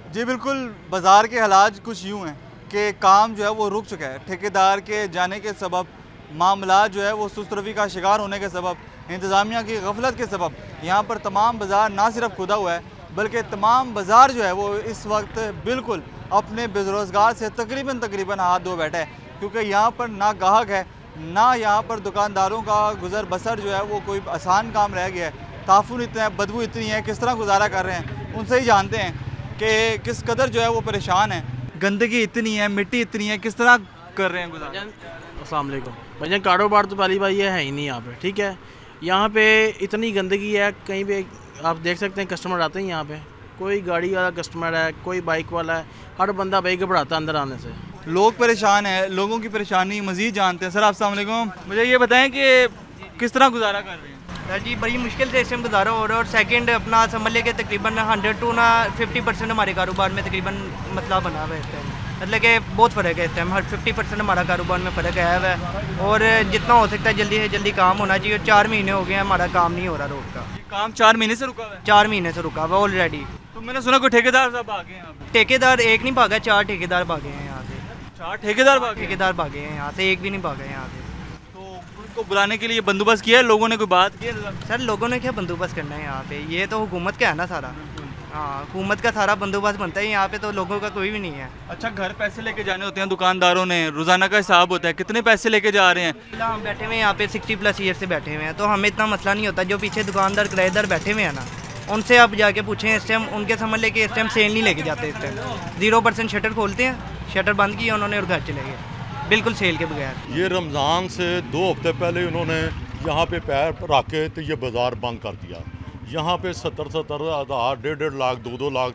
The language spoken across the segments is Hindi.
जी बिल्कुल, बाज़ार के हालात कुछ यूँ हैं कि काम जो है वो रुक चुका है। ठेकेदार के जाने के सबब, मामलात जो है वो सुस्त रवी का शिकार होने के सबब, इंतज़ामिया की गफलत के सबब यहाँ पर तमाम बाज़ार ना सिर्फ खुदा हुआ है, बल्कि तमाम बाज़ार जो है वो इस वक्त बिल्कुल अपने बेरोज़गार से तकरीबन हाथ धो बैठा है। क्योंकि यहाँ पर ना गाहक है, ना यहाँ पर दुकानदारों का गुज़र बसर जो है वो कोई आसान काम रह गया है। ताफुन इतना है, बदबू इतनी है, किस तरह गुजारा कर रहे हैं उनसे ही जानते हैं कि किस कदर जो है वो परेशान है। गंदगी इतनी है, मिट्टी इतनी है, किस तरह कर रहे हैं गुजारा? अस्सलाम वालेकुम भैया। कारोबार तो पहली बार ये है ही नहीं यहाँ पे, ठीक है। यहाँ पे इतनी गंदगी है, कहीं पे आप देख सकते हैं कस्टमर आते हैं यहाँ पे, कोई गाड़ी वाला कस्टमर है, कोई बाइक वाला है, हर बंदा भाई घबराता है अंदर आने से। लोग परेशान हैं, लोगों की परेशानी मज़ीद जानते हैं। सर अस्सलाम वालेकुम, मुझे ये बताएं कि किस तरह गुजारा कर रहे हैं? सर जी बड़ी मुश्किल से इस टाइम गुजारा हो रहा है, और सेकंड अपना समझ ले के तकरीबन 100 to 50% हमारे कारोबार में तकरीबन मसला बना हुआ है इस टाइम। मतलब कि बहुत फ़र्क है इस टाइम, हर 50% हमारा कारोबार में फ़र्क आया हुआ है, और जितना हो सकता है जल्दी से जल्दी काम होना चाहिए। 4 महीने हो गए हैं हमारा काम नहीं हो रहा रोड का। काम 4 महीने से रुका हुआ है? 4 महीने से रुका हुआ ऑलरेडी। तो मैंने सुना कोई ठेकेदार साहब आ गए हैं यहाँ पे? ठेकेदार एक नहीं भागा, 4 ठेकेदार भागे हैं यहाँ से। 4 ठेकेदार भागे? ठेकेदार भागे हैं यहाँ से, एक भी नहीं भागा है यहाँ से। तो उनको बुलाने के लिए बंदोबस्त किया है लोगों ने, कोई बात की है? सर लोगों ने क्या बंदोबस्त करना है यहाँ पे, ये तो हुकूमत का है ना सारा। हाँ, हुकूमत का सारा बंदोबस्त बनता है यहाँ पे, तो लोगों का कोई भी नहीं है। अच्छा, घर पैसे लेके जाने होते हैं दुकानदारों ने, रोज़ाना का हिसाब होता है, कितने पैसे लेके जा रहे हैं? हम बैठे हुए हैं यहाँ पे 60+ ईयर से बैठे हुए हैं, तो हमें इतना मसला नहीं होता। जो पीछे दुकानदार किराएदार बैठे हुए हैं ना, उनसे आप जाके पूछें, इस टाइम उनके समझ लेके इस टाइम सेल नहीं लेके जाते। इस टाइम 0% शटर खोलते हैं, शटर बंद किया उन्होंने और घर चले गए बिल्कुल सेल के बगैर। ये रमज़ान से 2 हफ्ते पहले उन्होंने यहाँ पे पैर रख के तो ये बाज़ार बंद कर दिया। यहाँ पे 70-70 हज़ार, 1.5 लाख, 2-2 लाख,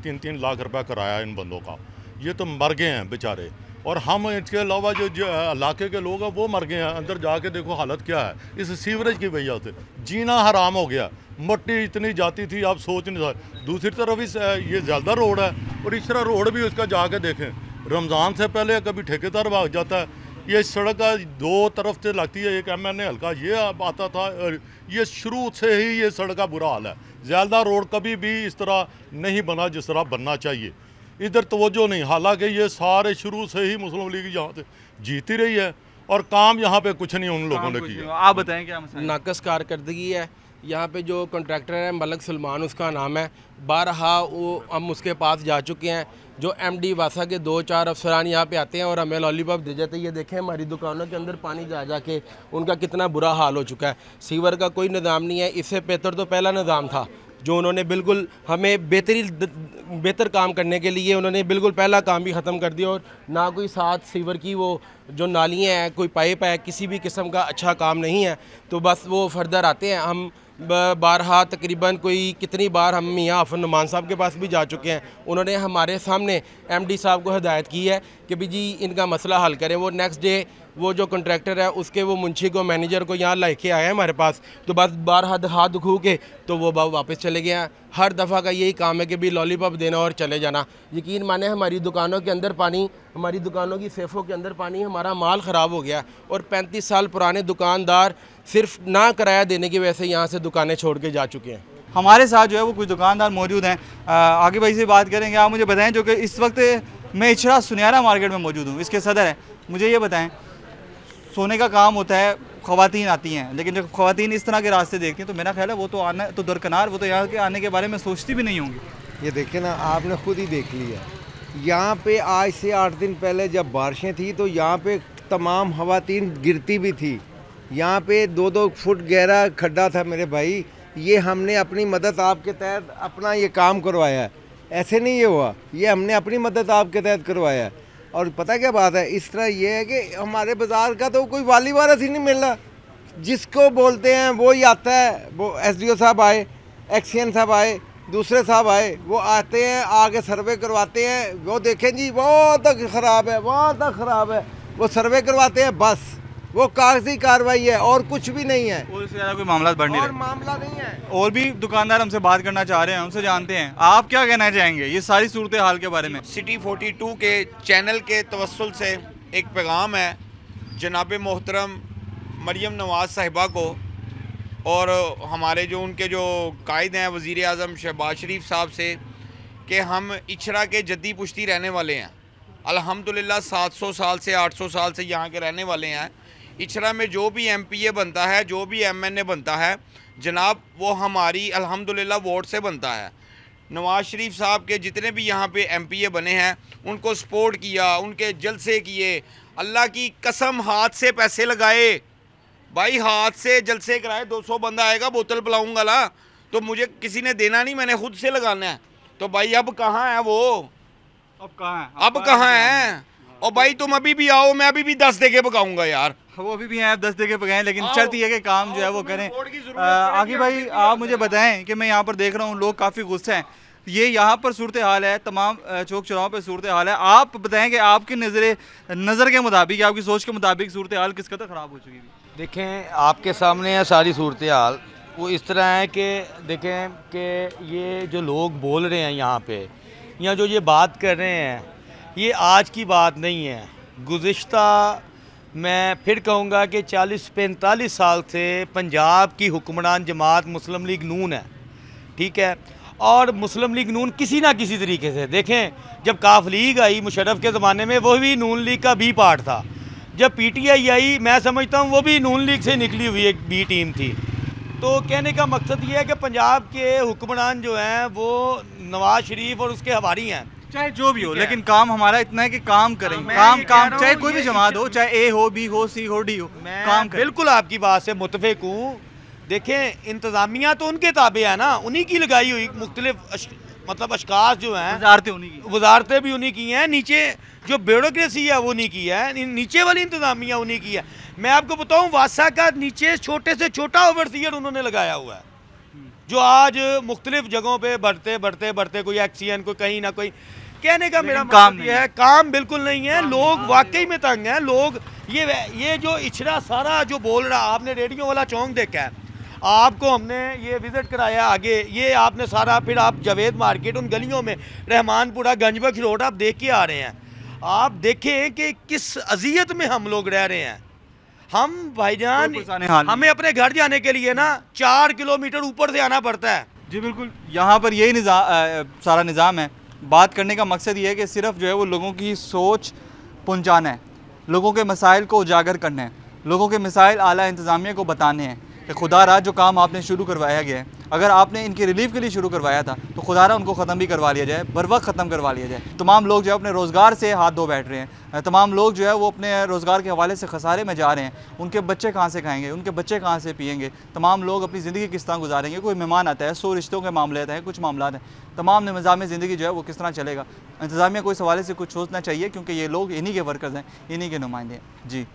3-3 लाख रुपया कराया इन बंदों का। ये तो मर गए हैं बेचारे, और हम इसके अलावा जो इलाके के लोग हैं वो मर गए हैं। अंदर जाके देखो हालत क्या है, इस सीवरेज की वजह से जीना हराम हो गया। मट्टी इतनी जाती थी आप सोच नहीं सकते। दूसरी तरफ इस ये ज़्यादा रोड है, और इस तरह रोड भी उसका जाके देखें, रमज़ान से पहले कभी ठेकेदार भाग जाता है। ये सड़क का 2 तरफ से लगती है, एक MNA हल्का ये आता था, और ये शुरू से ही ये सड़क का बुरा हाल है। ज़्यादा रोड कभी भी इस तरह नहीं बना जिस तरह बनना चाहिए, इधर तवज्जो नहीं। हालांकि ये सारे शुरू से ही मुस्लिम लीग यहाँ से जीती रही है, और काम यहाँ पे कुछ नहीं उन लोगों ने किया। आप बताएं क्या मसला है? नाकस कारकर्दगी है। यहाँ पे जो कॉन्ट्रैक्टर है मलक सलमान उसका नाम है, बारहा वो हम उसके पास जा चुके हैं। जो MD वासा के 2-4 अफसरान यहाँ पे आते हैं और हमें लॉलीपॉप दे जाते हैं। ये देखें हमारी दुकानों के अंदर पानी जा जा के उनका कितना बुरा हाल हो चुका है। सीवर का कोई निज़ाम नहीं है। इससे बेहतर तो पहला निज़ाम था जो उन्होंने बिल्कुल हमें बेहतर काम करने के लिए उन्होंने बिल्कुल पहला काम भी ख़त्म कर दिया, और ना कोई साथ सीवर की वो जो नालियाँ हैं, कोई पाइप है, किसी भी किस्म का अच्छा काम नहीं है। तो बस वो फर्दर आते हैं। हम बारहा तकरीबन कोई कितनी बार हम मियाँ आफर नुमान साहब के पास भी जा चुके हैं। उन्होंने हमारे सामने MD साहब को हिदायत की है कि भी जी इनका मसला हल करें। वो नेक्स्ट डे वो जो कॉन्ट्रैक्टर है उसके वो मुंशी को, मैनेजर को यहाँ लेके आए हैं हमारे पास, तो बस बारहा हाथ दुखू के तो वो वापस चले गए हैं। हर दफ़ा का यही काम है कि भी लॉलीपॉप देना और चले जाना। यकीन माने हमारी दुकानों के अंदर पानी, हमारी दुकानों की सेफ़ों के अंदर पानी, हमारा माल ख़राब हो गया, और 35 साल पुराने दुकानदार सिर्फ ना किराया देने की वजह से यहाँ से दुकानें छोड़ के जा चुके हैं। हमारे साथ जो है वो कुछ दुकानदार मौजूद हैं। आगे भाई से बात करेंगे। आप मुझे बताएं, जो कि इस वक्त मैं इचरा सुनियारा मार्केट में मौजूद हूँ, इसके सदर हैं। मुझे ये बताएं, सोने का काम होता है, ख़वातीन आती हैं, लेकिन जब ख़वातीन इस तरह के रास्ते देखती हैं तो मेरा ख्याल है वो तो आना तो दरकिनार, वो तो यहाँ के आने के बारे में सोचती भी नहीं होंगी। ये देखिए ना, आपने खुद ही देख लिया, यहाँ पे आज से 8 दिन पहले जब बारिशें थी तो यहाँ पे तमाम ख़वातीन गिरती भी थी। यहाँ पे 2-2 फुट गहरा खड्डा था मेरे भाई। ये हमने अपनी मदद आपके तहत अपना ये काम करवाया है, ऐसे नहीं ये हुआ, ये हमने अपनी मदद आपके तहत करवाया है। और पता क्या बात है, इस तरह ये है कि हमारे बाज़ार का तो कोई वाली वारस ही नहीं मिल रहा। जिसको बोलते हैं वो ही आता है। वो SDO साहब आए, एक्सियन साहब आए, दूसरे साहब आए, वो आते हैं, आगे सर्वे करवाते हैं। वो देखें जी बहुत तक ख़राब है, वहाँ तक ख़राब है, वो सर्वे करवाते हैं, बस वो कागजी कार्रवाई है और कुछ भी नहीं है। और इससे ज़्यादा कोई मामला बढ़ नहीं और रहा। मामला नहीं है। और भी दुकानदार हमसे बात करना चाह रहे हैं, उनसे जानते हैं आप क्या कहना चाहेंगे ये सारी सूरत हाल के बारे में। सिटी 42 के चैनल के तवस्सुल से एक पैगाम है जनाब मोहतरम मरियम नवाज़ साहिबा को, और हमारे जो उनके जो कायद हैं वज़ीर आज़म शहबाज शरीफ साहब से, कि हम इछरा के जद्दी पुश्ती रहने वाले हैं। अल्हम्दुलिल्लाह 700 साल से 800 साल से यहाँ के रहने वाले हैं। इछरा में जो भी MPA बनता है, जो भी MNA बनता है जनाब, वो हमारी अल्हम्दुलिल्लाह वोट से बनता है। नवाज़ शरीफ साहब के जितने भी यहाँ पे MPA बने हैं उनको सपोर्ट किया, उनके जलसे किए, अल्लाह की कसम हाथ से पैसे लगाए भाई, हाथ से जलसे कराए। 200 बंदा आएगा, बोतल पिलाऊंगा ला, तो मुझे किसी ने देना नहीं, मैंने खुद से लगाना है। तो भाई अब कहाँ है वो, अब कहाँ है, अब कहाँ है? और भाई तुम अभी भी आओ, मैं अभी भी 10 दे के पकाऊंगा यार। वो अभी भी हैं, आप 10 दे के पकाएं, लेकिन शर्त ये है कि काम जो है वो करें। वोट की जरूरत आगे भाई आप मुझे बताएं कि मैं यहाँ पर देख रहा हूँ लोग काफ़ी गुस्से हैं, ये यहाँ पर सूरत हाल है, तमाम चौक चौराहों पर सूरत हाल है। आप बताएं कि आपकी नज़र के मुताबिक, आपकी सोच के मुताबिक सूरत हाल किस कदर ख़राब हो चुकी है? देखें आपके सामने है सारी सूरत हाल। वो इस तरह है कि देखें कि ये जो लोग बोल रहे हैं यहाँ पे, या जो ये बात कर रहे हैं, ये आज की बात नहीं है। गुज़िश्ता मैं फिर कहूँगा कि 40-45 साल से पंजाब की हुक्मरान जमात मुस्लिम लीग नून है, ठीक है। और मुस्लिम लीग नून किसी ना किसी तरीके से, देखें जब काफ लीग आई मुशर्रफ के ज़माने में, वो भी नून लीग का बी पार्ट था। जब PTI आई, मैं समझता हूँ वो भी नून लीग से निकली हुई एक बी टीम थी। तो कहने का मकसद ये है कि पंजाब के हुक्मरान जो हैं वो नवाज शरीफ और उसके हवारी हैं, चाहे जो भी हो, लेकिन काम हमारा इतना है कि काम करें। काम चाहे कोई भी जमात हो, चाहे A हो, B हो, C हो, D हो, काम करें। बिल्कुल आपकी बात से मुतफिक हूँ। देखें इंतज़ामिया तो उनके ताबे है ना, उन्हीं की लगाई हुई मुख्तलिफ मतलब अशखास जो हैं, वजारतें भी उन्हीं की हैं, नीचे जो ब्यूरोक्रेसी है वो उन्हीं की है, नीचे वाली इंतज़ामिया उन्हीं की है। मैं आपको बताऊं वासा का नीचे छोटे से छोटा ओवरसीयर उन्होंने लगाया हुआ है, जो आज मुख्तलिफ जगहों पे बढ़ते बढ़ते बढ़ते कोई एक्सीएन, कोई कहीं ना कोई। कहने का मेरा काम ये है, काम बिल्कुल नहीं है। लोग वाकई में तंग हैं। लोग ये जो इछरा सारा जो बोल रहा, आपने रेडियो वाला चौंक देखा है, आपको हमने ये विज़िट कराया आगे, ये आपने सारा, फिर आप जावेद मार्केट, उन गलियों में रहमानपुरा, गंजबख्श रोड आप देख के आ रहे हैं। आप देखें कि किस अजियत में हम लोग रह रहे हैं। हम भाईजान, हमें अपने घर जाने के लिए ना 4 किलोमीटर ऊपर से आना पड़ता है। जी बिल्कुल, यहाँ पर यही सारा निज़ाम है। बात करने का मकसद ये है कि सिर्फ जो है वो लोगों की सोच पहुँचाना है, लोगों के मसाइल को उजागर करना है, लोगों के मसाइल आला इंतज़ामिया को बताने हैं कि खुदा रहा जो काम आपने शुरू करवाया गया है, अगर आपने इनकी रिलीफ के लिए शुरू करवाया था तो खुदा रहा उनको ख़त्म भी करवा लिया जाए, बर वक्त ख़त्म करवा लिया जाए। तमाम लोग जो है अपने रोज़गार से हाथ धो बैठ रहे हैं, तमाम लोग जो है वो अपने रोज़गार के हवाले से खसारे में जा रहे हैं। उनके बच्चे कहाँ से खाएंगे, उनके बच्चे कहाँ से पिएंगे, तमाम लोग अपनी ज़िंदगी किस तरह गुजारेंगे। कोई मेहमान आता है, 100 रिश्तों के मामले आते हैं, कुछ मामला हैं, तमाम निज़ाम ज़िंदगी जो है वो किस तरह चलेगा। इंतज़ामिया को इस हवाले से कुछ सोचना चाहिए, क्योंकि ये लोग इन्हीं के वर्कर्स हैं, इन्हीं के नुमाइंदे हैं। जी।